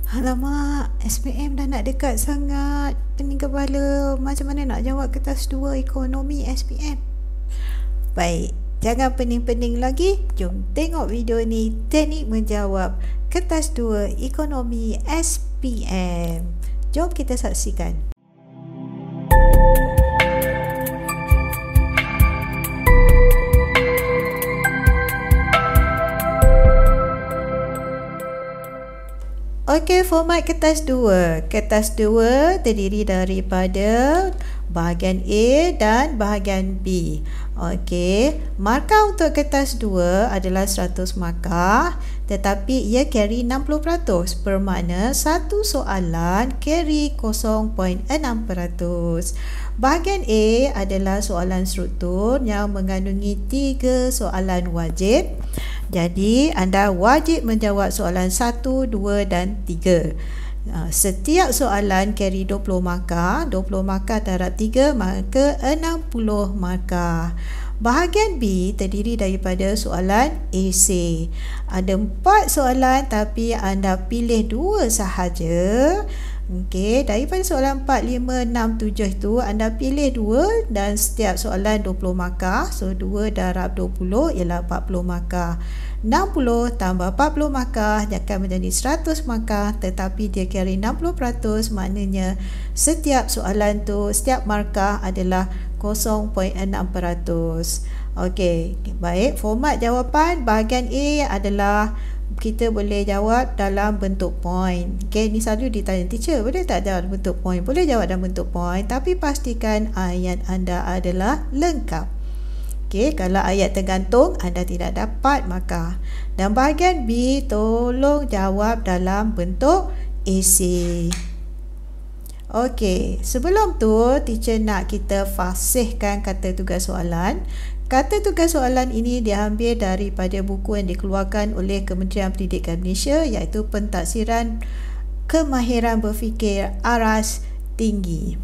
Alamak, SPM dah nak dekat sangat. Pening kepala. Macam mana nak jawab kertas 2 ekonomi SPM? Baik, jangan pening-pening lagi. Jom tengok video ni, teknik menjawab kertas 2 ekonomi SPM. Jom kita saksikan. Okey, format kertas 2. Kertas 2 terdiri daripada bahagian A dan bahagian B. Okey, markah untuk kertas 2 adalah 100 markah, tetapi ia carry 60%, bermakna satu soalan carry 0.6%. Bahagian A adalah soalan struktur yang mengandungi 3 soalan wajib. Jadi, anda wajib menjawab soalan 1, 2 dan 3. Setiap soalan carry 20 markah. 20 markah darab 3, maka 60 markah. Bahagian B terdiri daripada soalan AC. Ada 4 soalan tapi anda pilih 2 sahaja. Okey, daripada soalan 4, 5, 6, 7 itu anda pilih 2 dan setiap soalan 20 markah. So 2 darab 20 ialah 40 markah. 60 tambah 40 markah akan menjadi 100 markah, tetapi dia carry 60%, maknanya setiap soalan tu, setiap markah adalah 0.6%. Okey, baik, format jawapan bahagian A adalah kita boleh jawab dalam bentuk point. Okey, ni selalu ditanya, teacher boleh tak jawab dalam bentuk point? Boleh jawab dalam bentuk point, tapi pastikan ayat anda adalah lengkap. Okey, kalau ayat tergantung anda tidak dapat markah. Dan bahagian B, tolong jawab dalam bentuk AC. Okey, sebelum tu teacher nak kita fasihkan kata tugas soalan. Kata tugas soalan ini diambil daripada buku yang dikeluarkan oleh Kementerian Pendidikan Malaysia, iaitu Pentaksiran Kemahiran Berfikir Aras Tinggi.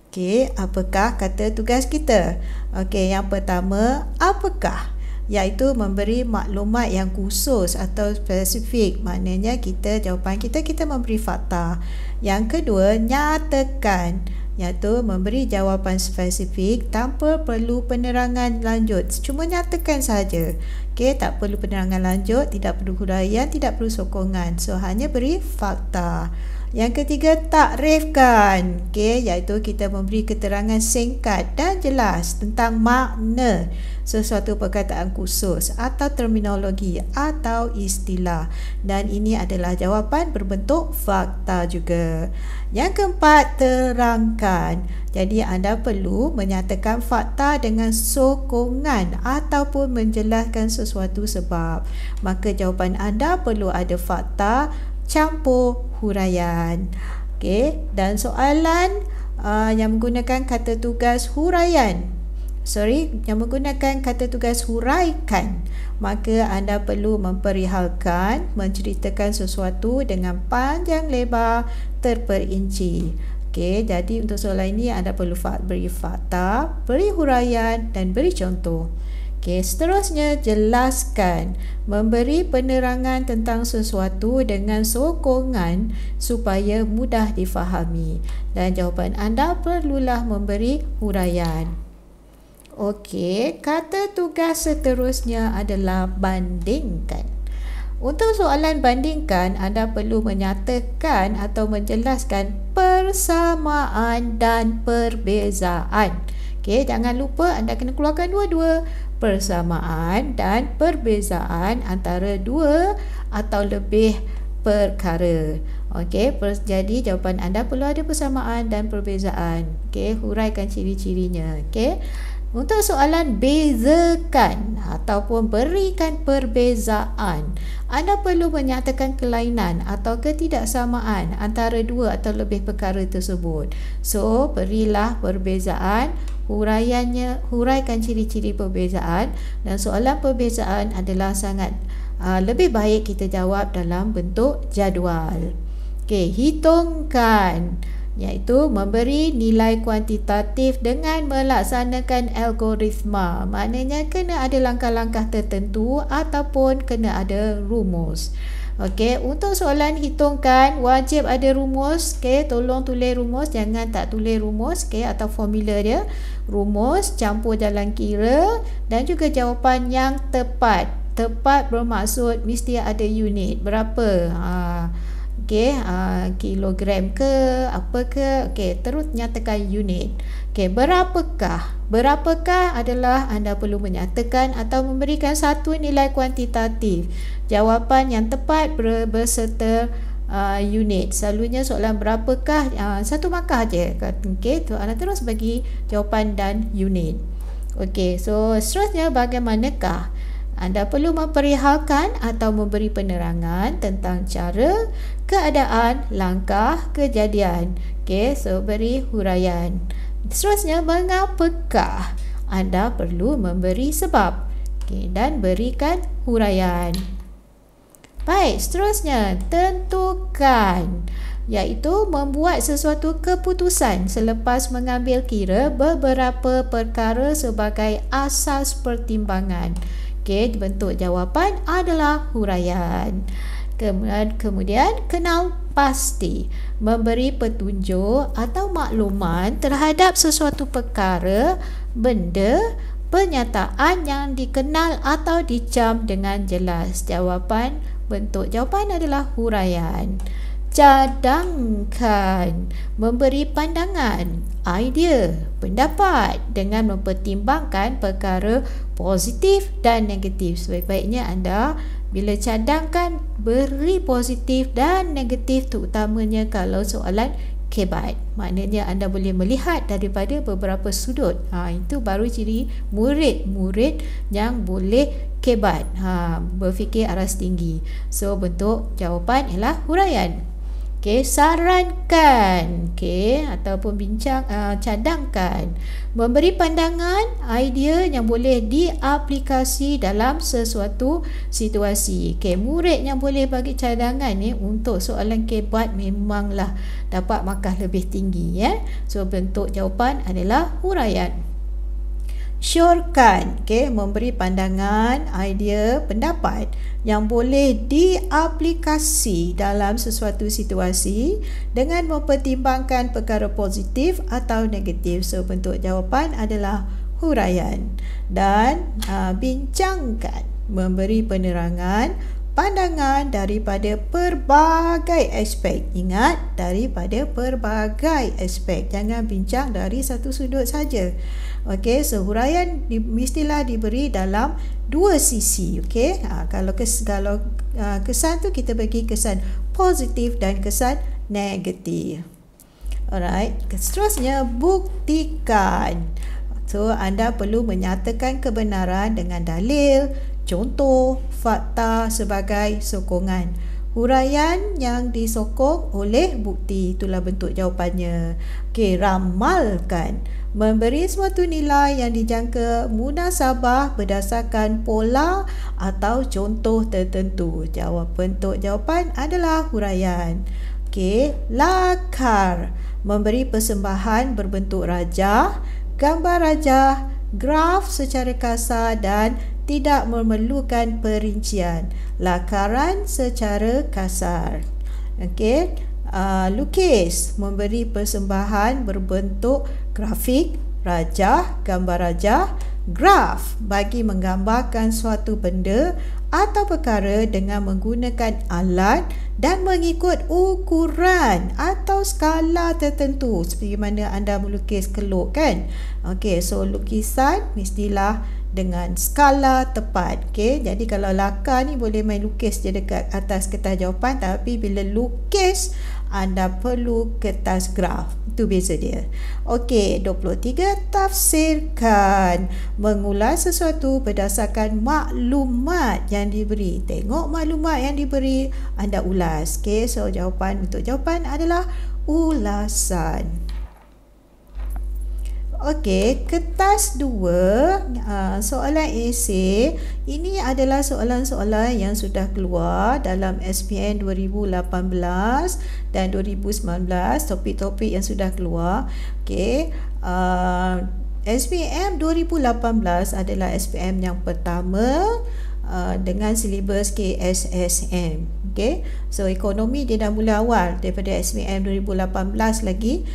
Okey, apakah kata tugas kita? Okey, yang pertama, apakah? Iaitu memberi maklumat yang khusus atau spesifik. Maknanya jawapan kita memberi fakta. Yang kedua, nyatakan, iaitu memberi jawapan spesifik tanpa perlu penerangan lanjut. Cuma nyatakan saja. Okey, tak perlu penerangan lanjut, tidak perlu huraian, tidak perlu sokongan. So hanya beri fakta. Yang ketiga, takrifkan. Okey, iaitu kita memberi keterangan singkat dan jelas tentang makna sesuatu perkataan khusus atau terminologi atau istilah. Dan ini adalah jawapan berbentuk fakta juga. Yang keempat, terangkan. Jadi anda perlu menyatakan fakta dengan sokongan ataupun menjelaskan sesuatu sebab. Maka jawapan anda perlu ada fakta campur huraian. Okey, dan soalan yang menggunakan kata tugas yang menggunakan kata tugas huraikan, maka anda perlu memperihalkan, menceritakan sesuatu dengan panjang lebar terperinci. Okey, jadi untuk soalan ini anda perlu beri fakta, beri huraian dan beri contoh. Okey, seterusnya jelaskan, memberi penerangan tentang sesuatu dengan sokongan supaya mudah difahami. Dan jawapan anda perlulah memberi huraian. Okey, kata tugas seterusnya adalah bandingkan. Untuk soalan bandingkan, anda perlu menyatakan atau menjelaskan persamaan dan perbezaan. Okey, jangan lupa anda kena keluarkan dua-dua, persamaan dan perbezaan antara dua atau lebih perkara. Okey, jadi jawapan anda perlu ada persamaan dan perbezaan. Okey, huraikan ciri-cirinya. Okey. Untuk soalan bezakan ataupun berikan perbezaan, anda perlu menyatakan kelainan atau ketidaksamaan antara dua atau lebih perkara tersebut. So, berilah perbezaan, huraikan ciri-ciri perbezaan, dan soalan perbezaan adalah sangat lebih baik kita jawab dalam bentuk jadual. Okey, hitungkan, iaitu memberi nilai kuantitatif dengan melaksanakan algoritma. Maknanya kena ada langkah-langkah tertentu ataupun kena ada rumus. Okey, untuk soalan hitungkan wajib ada rumus. Okey, tolong tulis rumus, jangan tak tulis rumus, okey, atau formula dia. Rumus, campur jalan kira dan juga jawapan yang tepat. Tepat bermaksud mesti ada unit. Berapa? Okey, kilogram ke, apa ke? Okey, terus nyatakan unit. Okey, berapakah? Berapakah adalah anda perlu menyatakan atau memberikan satu nilai kuantitatif. Jawapan yang tepat berserta unit. Selalunya soalan berapakah satu markah aja. Okey, tu anda terus bagi jawapan dan unit. Okey, so seterusnya bagaimanakah? Anda perlu memperihalkan atau memberi penerangan tentang cara, keadaan, langkah, kejadian. Okey, so beri huraian. Seterusnya, mengapakah? Anda perlu memberi sebab. Okey, dan berikan huraian. Baik, seterusnya, tentukan, iaitu membuat sesuatu keputusan selepas mengambil kira beberapa perkara sebagai asas pertimbangan. Okey, bentuk jawapan adalah huraian. Kemudian, kenal pasti, memberi petunjuk atau makluman terhadap sesuatu perkara, benda, pernyataan yang dikenal atau dicam dengan jelas. Bentuk jawapan adalah huraian. Cadangkan, memberi pandangan, idea, pendapat dengan mempertimbangkan perkara positif dan negatif. Sebaik-baiknya anda bila cadangkan beri positif dan negatif, terutamanya kalau soalan kebat. Maknanya anda boleh melihat daripada beberapa sudut. Itu baru ciri murid-murid yang boleh kebat, berfikir aras tinggi. So bentuk jawapan ialah huraian. Okey, sarankan, okey, ataupun bincang, cadangkan, memberi pandangan, idea yang boleh diaplikasi dalam sesuatu situasi. Okey, murid yang boleh bagi cadangan ni untuk soalan kebat memanglah dapat markah lebih tinggi, ya. So bentuk jawapan adalah huraian. Syorkan, okey, memberi pandangan, idea, pendapat yang boleh diaplikasi dalam sesuatu situasi dengan mempertimbangkan perkara positif atau negatif. So bentuk jawapan adalah huraian. Dan bincangkan, memberi penerangan, pandangan daripada pelbagai aspek. Ingat, daripada pelbagai aspek. Jangan bincang dari satu sudut saja. Okey, so huraian mestilah diberi dalam dua sisi. Okey, kalau kesan tu kita bagi kesan positif dan kesan negatif. Alright, seterusnya buktikan. So anda perlu menyatakan kebenaran dengan dalil, contoh, fakta sebagai sokongan. Huraian yang disokong oleh bukti, itulah bentuk jawapannya. Okey, ramalkan, memberi suatu nilai yang dijangka munasabah berdasarkan pola atau contoh tertentu. Bentuk jawapan adalah huraian. Okey, lakar, memberi persembahan berbentuk rajah, gambar rajah, graf secara kasar dan tidak memerlukan perincian. Lakaran secara kasar. Okey, lukis, memberi persembahan berbentuk grafik, rajah, gambar rajah, graf bagi menggambarkan suatu benda atau perkara dengan menggunakan alat dan mengikut ukuran atau skala tertentu, seperti mana anda melukis keluk, kan? Okey, so lukisan mestilah dengan skala tepat. Okey, jadi kalau lakar ni boleh main lukis je dekat atas kertas jawapan, tapi bila lukis anda perlu kertas graf. Itu beza dia. Okey, 23, tafsirkan, mengulas sesuatu berdasarkan maklumat yang diberi. Tengok maklumat yang diberi, anda ulas. Okey, so bentuk jawapan adalah ulasan. Okey, kertas 2, soalan esei. Ini adalah soalan-soalan yang sudah keluar dalam SPM 2018 dan 2019, topik-topik yang sudah keluar. Okey, SPM 2018 adalah SPM yang pertama dengan silibus KSSM. Okey, so ekonomi dia dah mula awal daripada SPM 2018 lagi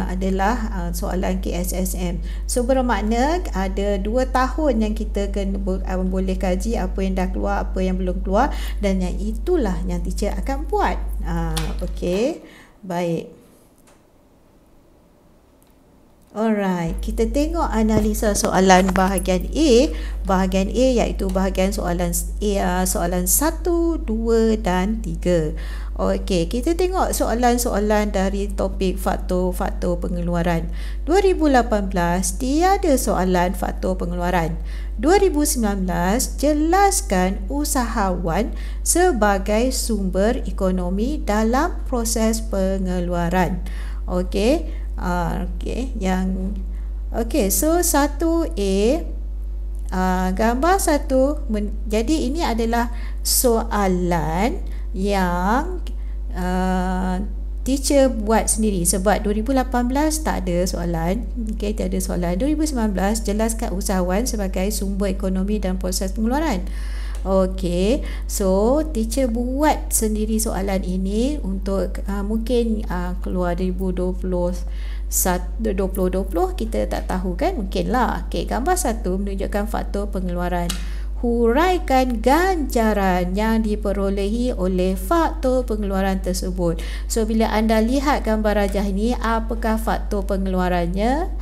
adalah soalan KSSM. So bermakna ada 2 tahun yang kita kena boleh kaji apa yang dah keluar, apa yang belum keluar, dan yang itulah yang teacher akan buat. Okey, baik. Alright, kita tengok analisa soalan bahagian A. Bahagian A iaitu bahagian soalan soalan 1, 2 dan 3. Okey, kita tengok soalan-soalan dari topik faktor-faktor pengeluaran. 2018 tiada soalan faktor pengeluaran. 2019 jelaskan usahawan sebagai sumber ekonomi dalam proses pengeluaran. Okey. So 1A, gambar 1, jadi ini adalah soalan yang teacher buat sendiri sebab 2018 tak ada soalan. Okey, tak ada soalan. 2019 jelaskan usahawan sebagai sumber ekonomi dan proses pengeluaran. Okey, so teacher buat sendiri soalan ini untuk mungkin keluar 2020 kita tak tahu kan, mungkinlah. Okey, gambar 1 menunjukkan faktor pengeluaran. Huraikan ganjaran yang diperolehi oleh faktor pengeluaran tersebut. So bila anda lihat gambar rajah ini, apakah faktor pengeluarannya?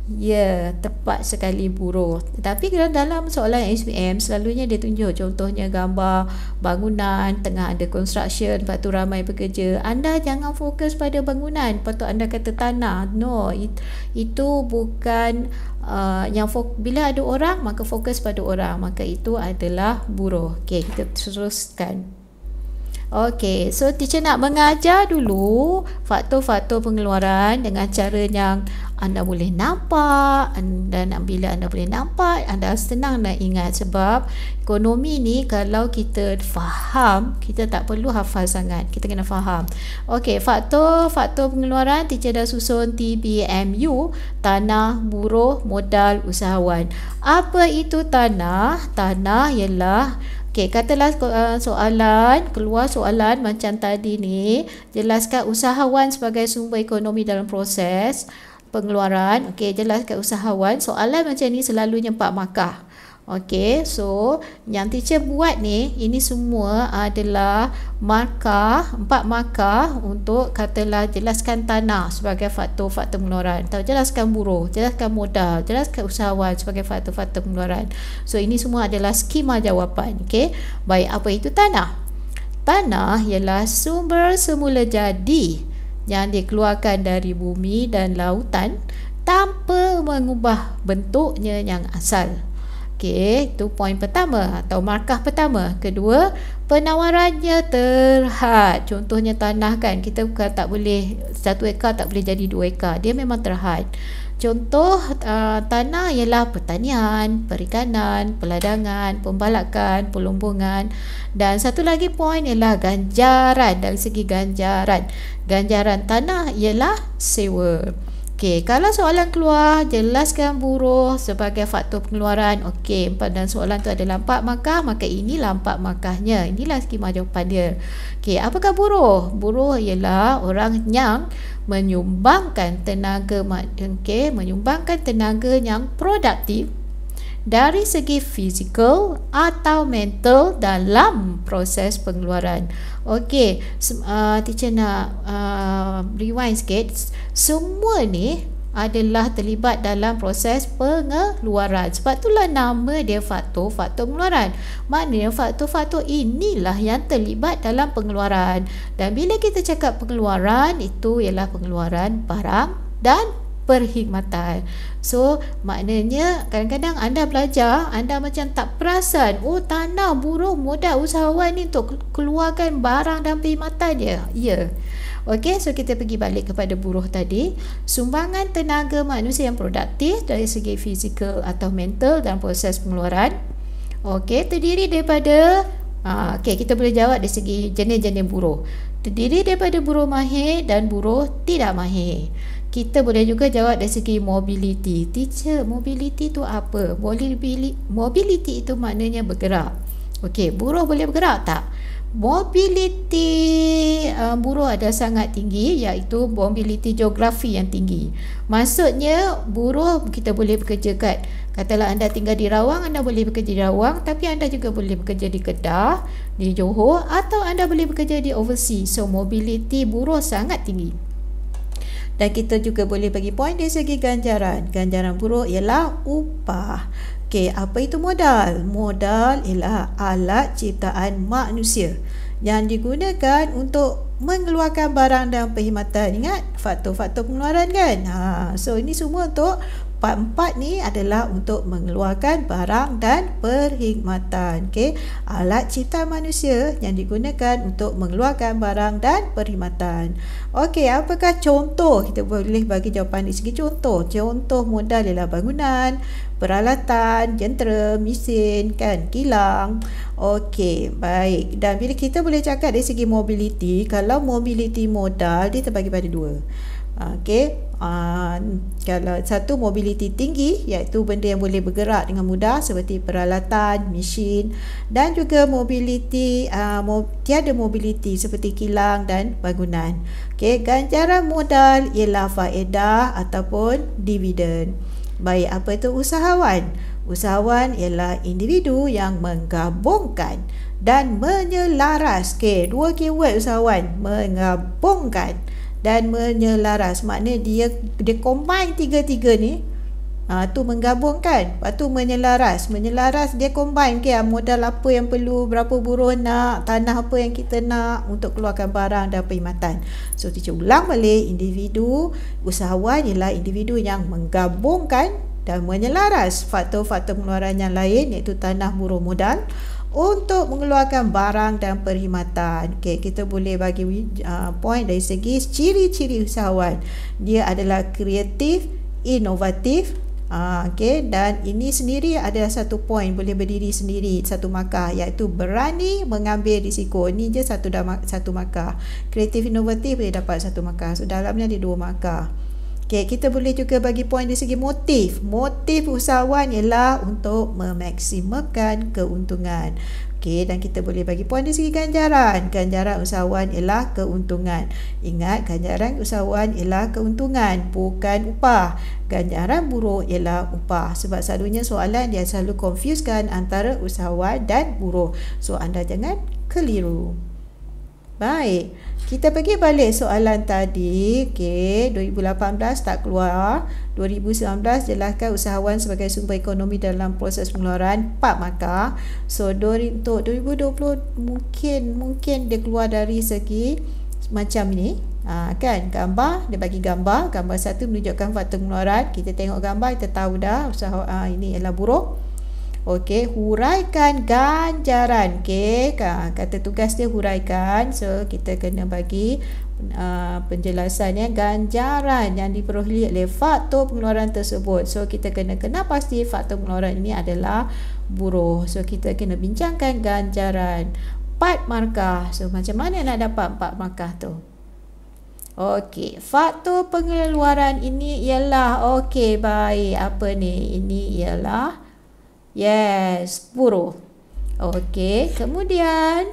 Ya, tepat sekali, buruh. Tapi dalam soalan SPM selalunya dia tunjuk contohnya gambar bangunan tengah ada construction, lepas tu ramai pekerja. Anda jangan fokus pada bangunan, patut anda kata tanah. No, itu bukan bila ada orang maka fokus pada orang, maka itu adalah buruh. Okey, kita teruskan. Okey, so teacher nak mengajar dulu faktor-faktor pengeluaran dengan cara yang anda boleh nampak, dan bila anda boleh nampak, anda senang nak ingat. Sebab ekonomi ni kalau kita faham, kita tak perlu hafal sangat, kita kena faham. Okey, faktor pengeluaran teacher dah susun TBMU: tanah, buruh, modal, usahawan. Apa itu tanah? Tanah ialah, okey, katalah keluar soalan macam tadi ni, jelaskan usahawan sebagai sumber ekonomi dalam proses pengeluaran. Okey, jelaskan usahawan. Soalan macam ni selalunya 4 markah. Okey, so yang teacher buat ni, ini semua adalah 4 markah untuk katalah jelaskan tanah sebagai faktor-faktor pengeluaran, atau jelaskan buruh, jelaskan modal, jelaskan usahawan sebagai faktor-faktor pengeluaran. So ini semua adalah skema jawapan. Okey, baik, apa itu tanah? Tanah ialah sumber semula jadi yang dikeluarkan dari bumi dan lautan tanpa mengubah bentuknya yang asal. Okey, itu poin pertama atau markah pertama. Kedua, penawarannya terhad. Contohnya tanah kan, kita bukan tak boleh 1 ekar tak boleh jadi 2 ekar, dia memang terhad. Contoh tanah ialah pertanian, perikanan, peladangan, pembalakan, pelombongan. Dan satu lagi poin ialah ganjaran. Dari segi ganjaran tanah ialah sewa. Okey, kalau soalan keluar, jelaskan buruh sebagai faktor pengeluaran. Okey, dan soalan tu adalah 4 markah, maka inilah 4 markahnya. Inilah skema jawapan dia. Okey, apakah buruh? Buruh ialah orang yang menyumbangkan tenaga, menyumbangkan tenaga yang produktif dari segi fizikal atau mental dalam proses pengeluaran. Okey, teacher nak rewind sikit. Semua ni adalah terlibat dalam proses pengeluaran. Sebab itulah nama dia faktor-faktor pengeluaran. Maknanya faktor-faktor inilah yang terlibat dalam pengeluaran. Dan bila kita cakap pengeluaran, itu ialah pengeluaran barang dan perkhidmatan. So maknanya kadang-kadang anda belajar, anda macam tak perasan, oh tanah, buruh, modal, usahawan ni untuk keluarkan barang dan perkhidmatan dia. Ya. Okey, so kita pergi balik kepada buruh tadi. Sumbangan tenaga manusia yang produktif dari segi fizikal atau mental dalam proses pengeluaran. Okey, terdiri daripada kita boleh jawab dari segi jenis-jenis buruh. Terdiri daripada buruh mahir dan buruh tidak mahir. Kita boleh juga jawab dari segi mobility. Teacher, mobility tu apa? Mobility itu maknanya bergerak. Okey, buruh boleh bergerak tak? Mobiliti buruh ada sangat tinggi, iaitu mobiliti geografi yang tinggi. Maksudnya buruh kita boleh bekerja katalah anda tinggal di Rawang, anda boleh bekerja di Rawang, tapi anda juga boleh bekerja di Kedah, di Johor, atau anda boleh bekerja di overseas. So mobiliti buruh sangat tinggi. Dan kita juga boleh bagi poin dari segi ganjaran. Ganjaran buruh ialah upah. Okey, apa itu modal? Modal ialah alat ciptaan manusia yang digunakan untuk mengeluarkan barang dan perkhidmatan. Ingat faktor-faktor pengeluaran kan? So ini semua untuk part 4 ni adalah untuk mengeluarkan barang dan perkhidmatan. Okey, alat ciptaan manusia yang digunakan untuk mengeluarkan barang dan perkhidmatan. Okey, apakah contoh? Kita boleh bagi jawapan di segi contoh. Contoh modal ialah bangunan, peralatan, jentera, mesin, kan, kilang. Okey, baik. Dan bila kita boleh cakap dari segi mobility, kalau mobility modal dia terbagi pada dua. Okey, kalau satu mobility tinggi, iaitu benda yang boleh bergerak dengan mudah seperti peralatan, mesin, dan juga mobility tiada mobility seperti kilang dan bangunan. Okey, ganjaran modal ialah faedah ataupun dividen. Baik, apa itu usahawan? Usahawan ialah individu yang menggabungkan dan menyelaras. Okey, dua keyword usahawan, menggabungkan dan menyelaras. Maknanya dia combine tiga-tiga ni. Tu menggabungkan, lepas tu menyelaras. Menyelaras dia combine ke modal apa yang perlu, berapa buruh nak, tanah apa yang kita nak untuk keluarkan barang dan perkhidmatan. So teacher ulang balik, individu usahawan ialah individu yang menggabungkan dan menyelaras faktor-faktor pengeluaran yang lain, iaitu tanah, buruh, modal, untuk mengeluarkan barang dan perkhidmatan. Okey, kita boleh bagi poin dari segi ciri-ciri usahawan. Dia adalah kreatif, inovatif. Okey, dan ini sendiri adalah satu poin, boleh berdiri sendiri, satu markah, iaitu berani mengambil risiko. Ini je satu markah. Kreatif, inovatif boleh dapat satu markah. So dalamnya ada dua markah. Okay, kita boleh juga bagi poin dari segi motif. Motif usahawan ialah untuk memaksimalkan keuntungan. Okay, dan kita boleh bagi poin dari segi ganjaran. Ganjaran usahawan ialah keuntungan. Ingat, ganjaran usahawan ialah keuntungan, bukan upah. Ganjaran buruh ialah upah. Sebab selalunya soalan dia selalu confusekan antara usahawan dan buruh. So, anda jangan keliru. Baik, kita pergi balik soalan tadi. Okey, 2018 tak keluar. 2019 jelaskan usahawan sebagai sumber ekonomi dalam proses pengeluaran 4 markah. So untuk 2020 mungkin dia keluar dari segi macam ni. Kan gambar, dia bagi gambar. Gambar satu menunjukkan faktor pengeluaran. Kita tengok gambar, kita tahu dah usaha ini ialah buruh. Okey, huraikan ganjaran. Okey, kata tugas dia huraikan. So kita kena bagi penjelasannya, ganjaran yang diperoleh oleh faktor pengeluaran tersebut. So kita kena kenal pasti faktor pengeluaran ini adalah buruh. So kita kena bincangkan ganjaran 4 markah. So macam mana nak dapat 4 markah tu? Okey, faktor pengeluaran ini ialah, okey, baik, apa ni? Ini ialah buruh. Okey, kemudian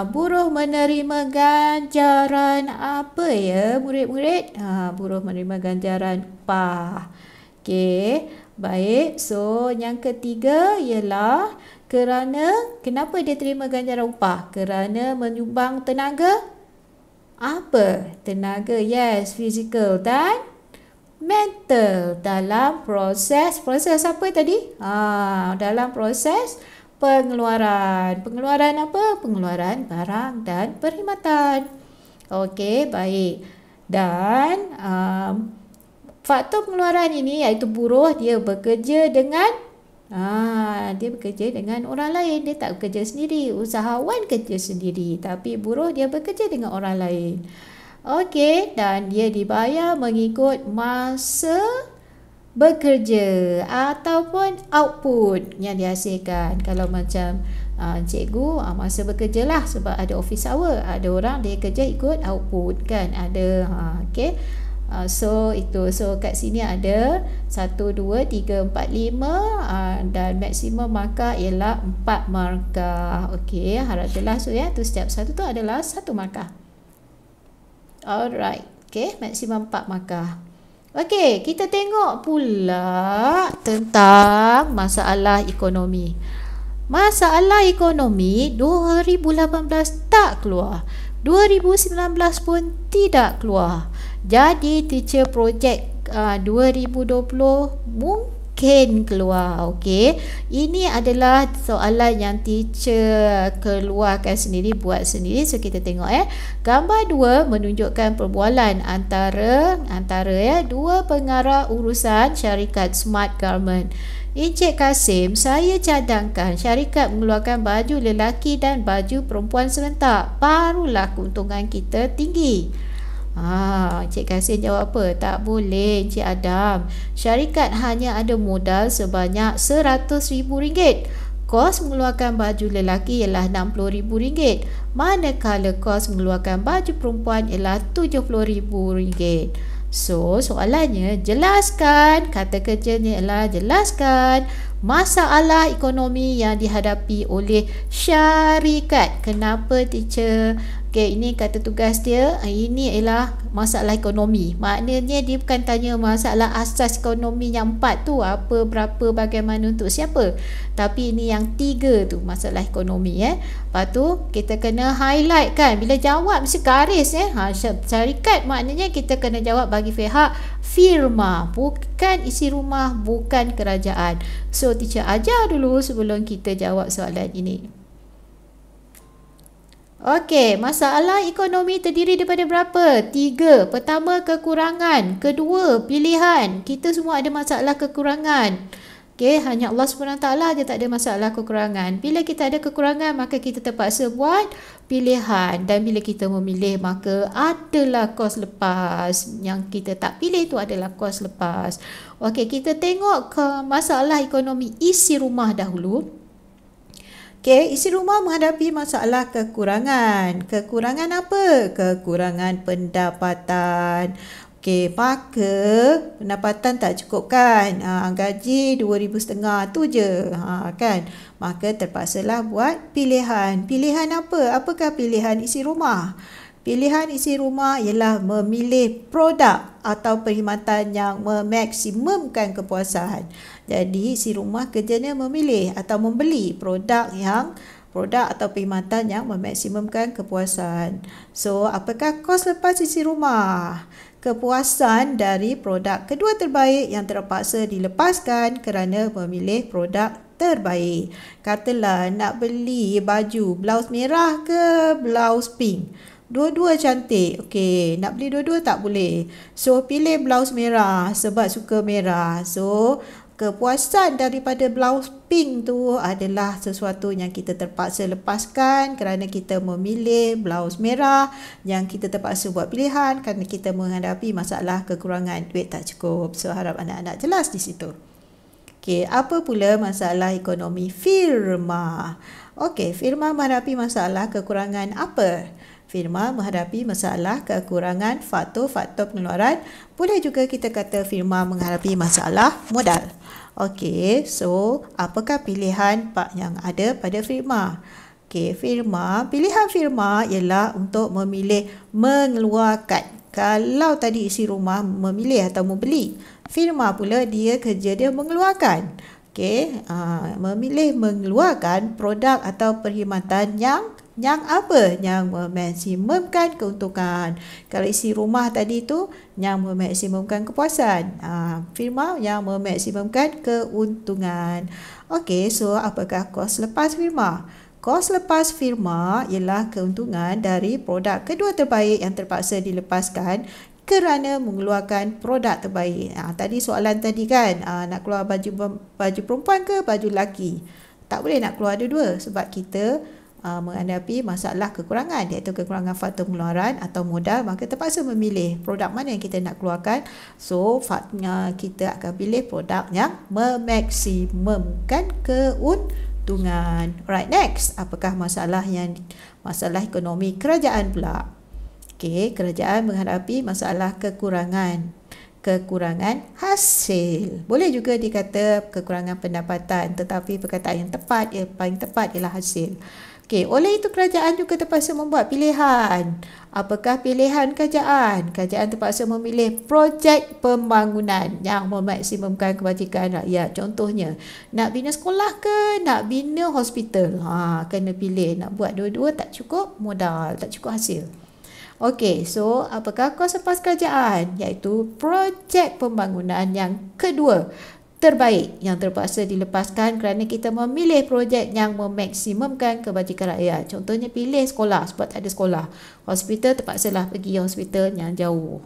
buruh menerima ganjaran apa ya, murid-murid? Buruh menerima ganjaran upah. Okey, baik. So yang ketiga ialah kenapa dia terima ganjaran upah? Kerana menyumbang tenaga apa? Tenaga, physical dan mental dalam proses apa tadi? Dalam proses pengeluaran. Pengeluaran apa? Pengeluaran barang dan perkhidmatan. Okey, baik. Dan faktor pengeluaran ini, iaitu buruh, dia bekerja dengan orang lain. Dia tak bekerja sendiri. Usahawan kerja sendiri, tapi buruh dia bekerja dengan orang lain. Okey, dan dia dibayar mengikut masa bekerja ataupun output yang dihasilkan. Kalau macam cikgu, masa bekerja lah, sebab ada office hour. Ada orang dia kerja ikut output kan, ada. Okey, So itu, so kat sini ada 1, 2, 3, 4, 5 dan maksimum markah ialah 4 markah. Okey, harap jelas tu ya. Tu setiap satu tu adalah 1 markah. Alright, okey, maksimum 4 markah. Okey, kita tengok pula tentang masalah ekonomi. Masalah ekonomi 2018 tak keluar, 2019 pun tidak keluar. Jadi teacher project 2020 mungkin keluar. Okey, ini adalah soalan yang teacher keluarkan sendiri, buat sendiri. So kita tengok gambar 2 menunjukkan perbualan antara dua pengarah urusan syarikat Smart Garment. Encik Kasim, saya cadangkan syarikat mengeluarkan baju lelaki dan baju perempuan serentak, barulah keuntungan kita tinggi. Encik Kasim jawab apa? Tak boleh, Encik Adam. Syarikat hanya ada modal sebanyak RM100,000. Kos mengeluarkan baju lelaki ialah RM60,000, manakala kos mengeluarkan baju perempuan ialah RM70,000. So, soalannya, jelaskan, kata kerjanya ialah jelaskan masalah ekonomi yang dihadapi oleh syarikat. Kenapa teacher? Okay, ini kata tugas dia, ini ialah masalah ekonomi. Maknanya dia bukan tanya masalah asas ekonomi yang 4 tu, apa, berapa, bagaimana, untuk siapa. Tapi ini yang 3 tu, masalah ekonomi. Lepas tu kita kena highlight kan. Bila jawab mesti garis syarikat maknanya kita kena jawab bagi pihak firma, bukan isi rumah, bukan kerajaan. So teacher ajar dulu sebelum kita jawab soalan ini. Okey, masalah ekonomi terdiri daripada berapa? 3. Pertama, kekurangan. Kedua, pilihan. Kita semua ada masalah kekurangan. Okey, hanya Allah SWT je tak ada masalah kekurangan. Bila kita ada kekurangan, maka kita terpaksa buat pilihan. Dan bila kita memilih, maka adalah kos lepas. Yang kita tak pilih itu adalah kos lepas. Okey, kita tengok ke masalah ekonomi isi rumah dahulu. Okay, isi rumah menghadapi masalah kekurangan. Kekurangan apa? Kekurangan pendapatan. Okey, maka pendapatan tak cukup kan? Gaji RM2,500 tu je. Kan? Maka terpaksalah buat pilihan. Pilihan apa? Apakah pilihan isi rumah? Pilihan isi rumah ialah memilih produk atau perkhidmatan yang memaksimumkan kepuasan. Jadi isi rumah kerjanya memilih atau membeli produk atau perkhidmatan yang memaksimumkan kepuasan. So, apakah kos lepas isi rumah? Kepuasan dari produk kedua terbaik yang terpaksa dilepaskan kerana memilih produk terbaik. Katalah nak beli baju blouse merah ke blouse pink. Dua-dua cantik. Okey, nak beli dua-dua tak boleh. So, pilih blouse merah sebab suka merah. So, kepuasan daripada blouse pink tu adalah sesuatu yang kita terpaksa lepaskan kerana kita memilih blouse merah, yang kita terpaksa buat pilihan kerana kita menghadapi masalah kekurangan duit tak cukup. So, harap anak-anak jelas di situ. Okey, apa pula masalah ekonomi firma? Okey, firma menghadapi masalah kekurangan apa? Firma menghadapi masalah kekurangan faktor-faktor pengeluaran. Boleh juga kita kata firma menghadapi masalah modal. Okey, so apakah pilihan yang ada pada firma? Okey, pilihan firma ialah untuk memilih mengeluarkan. Kalau tadi isi rumah memilih atau membeli, firma pula dia kerja dia mengeluarkan. Okey, memilih mengeluarkan produk atau perkhidmatan yang apa? Yang memaksimumkan keuntungan. Kalau isi rumah tadi tu yang memaksimumkan kepuasan. Firma yang memaksimumkan keuntungan. Okey, so apakah kos lepas firma? Kos lepas firma ialah keuntungan dari produk kedua terbaik yang terpaksa dilepaskan kerana mengeluarkan produk terbaik. Tadi soalan tadi kan, nak keluar baju perempuan ke baju lelaki? Tak boleh nak keluar dua-dua sebab kita menghadapi masalah kekurangan, iaitu kekurangan faktor pengeluaran atau modal, maka terpaksa memilih produk mana yang kita nak keluarkan. So, kita akan pilih produk yang memaksimumkan keuntungan. Alright, next. Apakah masalah ekonomi kerajaan pula? Okey, kerajaan menghadapi masalah kekurangan hasil. Boleh juga dikata kekurangan pendapatan, tetapi perkataan yang paling tepat ialah hasil. Okey, oleh itu kerajaan juga terpaksa membuat pilihan. Apakah pilihan kerajaan? Kerajaan terpaksa memilih projek pembangunan yang memaksimumkan kebajikan rakyat. Contohnya, nak bina sekolah ke nak bina hospital? Kena pilih. Nak buat dua-dua tak cukup modal, tak cukup hasil. Okey, so apakah kos lepas kerajaan? Iaitu projek pembangunan yang kedua terbaik yang terpaksa dilepaskan kerana kita memilih projek yang memaksimumkan kebajikan rakyat. Contohnya pilih sekolah sebab tak ada sekolah. Hospital terpaksalah pergi hospital yang jauh.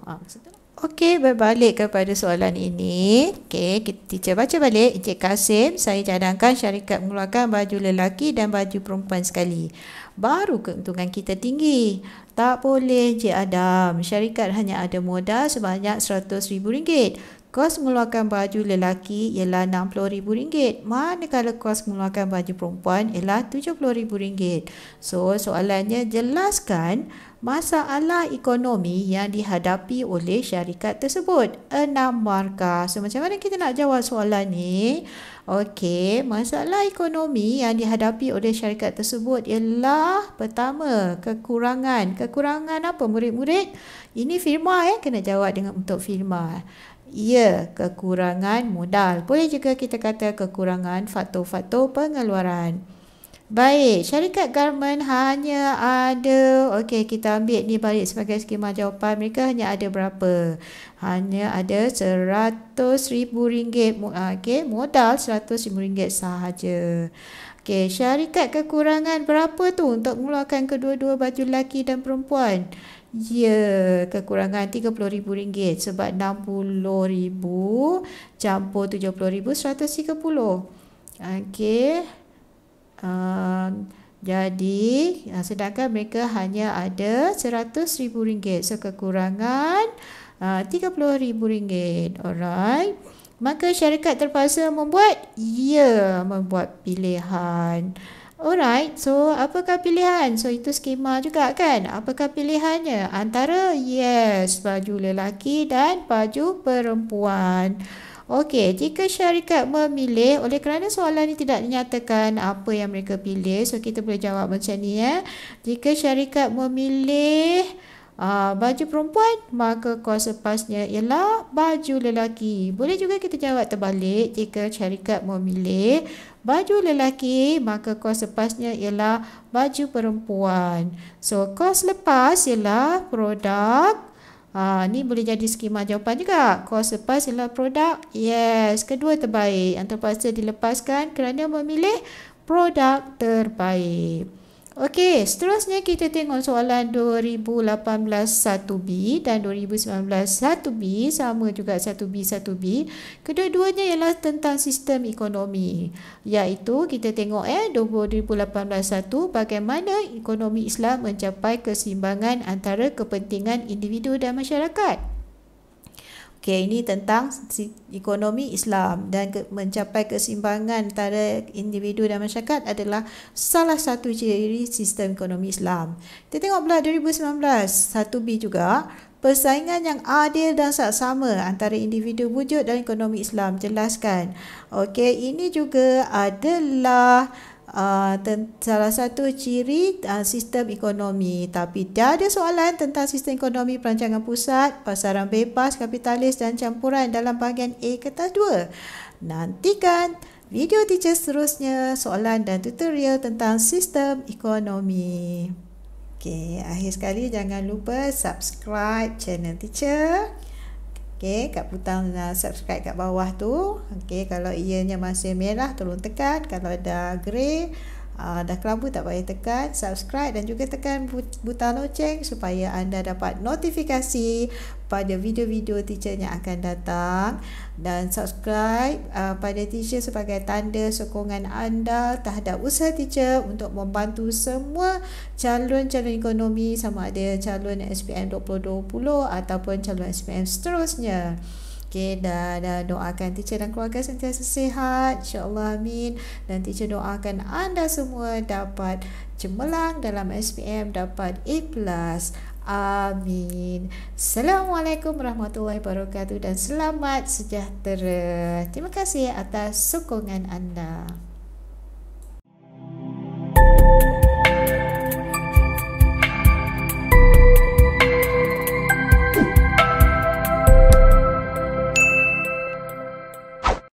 Okey, berbalik kepada soalan ini. Okey, teacher baca balik. Encik Kasim, saya cadangkan syarikat mengeluarkan baju lelaki dan baju perempuan sekali. Baru keuntungan kita tinggi. Tak boleh, Encik Adam. Syarikat hanya ada modal sebanyak RM100,000. Kos mengeluarkan baju lelaki ialah RM60,000. Manakala kos mengeluarkan baju perempuan ialah RM70,000. So, soalannya jelaskan masalah ekonomi yang dihadapi oleh syarikat tersebut. 6 markah. So, macam mana kita nak jawab soalan ni? Okey, masalah ekonomi yang dihadapi oleh syarikat tersebut ialah pertama, kekurangan. Kekurangan apa murid-murid? Ini firma kena jawab dengan untuk firma. Ya, kekurangan modal. Boleh juga kita kata kekurangan faktor-faktor pengeluaran. Baik, syarikat garmen hanya ada, okey, kita ambil ni balik sebagai skema jawapan. Mereka hanya ada berapa? Hanya ada RM100,000. Okey, modal RM100,000 sahaja. Okey, syarikat kekurangan berapa tu untuk mengeluarkan kedua-dua baju lelaki dan perempuan? Ya, kekurangan RM30,000 sebab RM60,000 campur RM70,000, RM130,000. Okey. Jadi, sedangkan mereka hanya ada RM100,000. So, kekurangan RM30,000. Alright. Maka syarikat terpaksa membuat pilihan. Alright, so apakah pilihan? So, itu skema juga kan? Apakah pilihannya? Antara baju lelaki dan baju perempuan. Okey, jika syarikat memilih, oleh kerana soalan ini tidak dinyatakan apa yang mereka pilih, so kita boleh jawab macam ni Jika syarikat memilih baju perempuan, maka kos lepasnya ialah baju lelaki. Boleh juga kita jawab terbalik. Jika syarikat memilih baju lelaki, maka kos lepasnya ialah baju perempuan. So, kos lepas ialah produk. Ni boleh jadi skema jawapan juga. Kos lepas ialah produk. Yes, kedua terbaik. Yang terpaksa dilepaskan kerana memilih produk terbaik. Okey, seterusnya kita tengok soalan 2018 1B dan 2019 1B, sama juga 1B 1B. Kedua-duanya ialah tentang sistem ekonomi. Iaitu kita tengok 2018 1, bagaimana ekonomi Islam mencapai keseimbangan antara kepentingan individu dan masyarakat. Okey, ini tentang ekonomi Islam dan mencapai keseimbangan antara individu dan masyarakat adalah salah satu ciri sistem ekonomi Islam. Kita tengok pula 2019 1B juga, persaingan yang adil dan saksama antara individu wujud dan ekonomi Islam. Jelaskan. Okey, ini juga adalah salah satu ciri sistem ekonomi. Tapi tiada soalan tentang sistem ekonomi perancangan pusat, pasaran bebas, kapitalis dan campuran dalam bahagian A kertas 2. Nantikan video teacher seterusnya, soalan dan tutorial tentang sistem ekonomi. Okey, akhir sekali jangan lupa subscribe channel teacher. Okey, kat butang subscribe kat bawah tu. Okey, kalau ianya masih merah tolong tekan, kalau dah grey dah kelabu tak payah tekan. Subscribe dan juga tekan butang loceng supaya anda dapat notifikasi pada video-video teacher yang akan datang. Dan subscribe pada teacher sebagai tanda sokongan anda terhadap usaha teacher untuk membantu semua calon-calon ekonomi, sama ada calon SPM 2020 ataupun calon SPM seterusnya. Okey, dan doakan teacher dan keluarga sentiasa sihat, insya-Allah, amin. Dan teacher doakan anda semua dapat cemerlang dalam SPM, dapat A+. Amin. Assalamualaikum warahmatullahi wabarakatuh dan selamat sejahtera. Terima kasih atas sokongan anda.